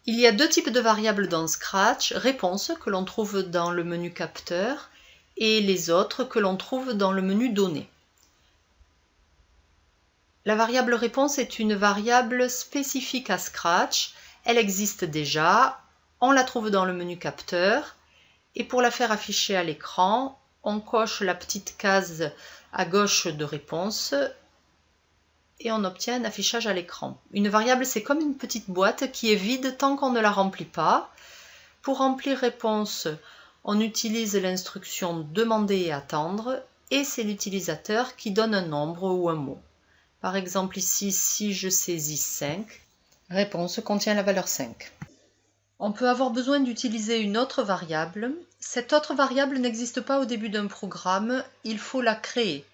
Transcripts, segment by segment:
Il y a deux types de variables dans Scratch, réponses que l'on trouve dans le menu capteur et les autres que l'on trouve dans le menu données. La variable réponse est une variable spécifique à Scratch. Elle existe déjà, on la trouve dans le menu capteur et pour la faire afficher à l'écran, on coche la petite case à gauche de réponse et on obtient un affichage à l'écran. Une variable, c'est comme une petite boîte qui est vide tant qu'on ne la remplit pas. Pour remplir réponse, on utilise l'instruction demander et attendre et c'est l'utilisateur qui donne un nombre ou un mot. Par exemple ici, si je saisis 5, réponse contient la valeur 5. On peut avoir besoin d'utiliser une autre variable. Cette autre variable n'existe pas au début d'un programme, il faut la créer.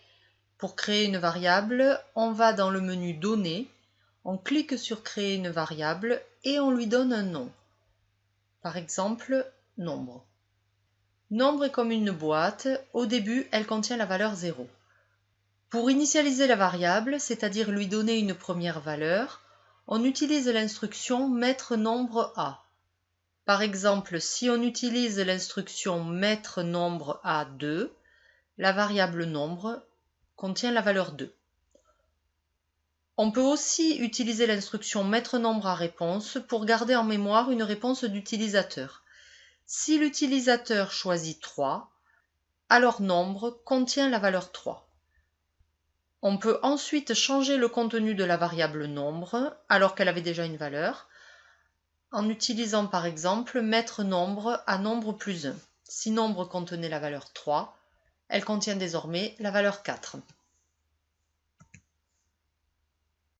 Pour créer une variable, on va dans le menu Données, on clique sur Créer une variable et on lui donne un nom. Par exemple, nombre. Nombre est comme une boîte, au début elle contient la valeur 0. Pour initialiser la variable, c'est-à-dire lui donner une première valeur, on utilise l'instruction mettre nombre à. Par exemple, si on utilise l'instruction mettre nombre à 2, la variable nombre contient la valeur 2. On peut aussi utiliser l'instruction mettre nombre à réponse pour garder en mémoire une réponse d'utilisateur. Si l'utilisateur choisit 3, alors nombre contient la valeur 3. On peut ensuite changer le contenu de la variable nombre alors qu'elle avait déjà une valeur en utilisant par exemple mettre nombre à nombre plus 1. Si nombre contenait la valeur 3, elle contient désormais la valeur 4.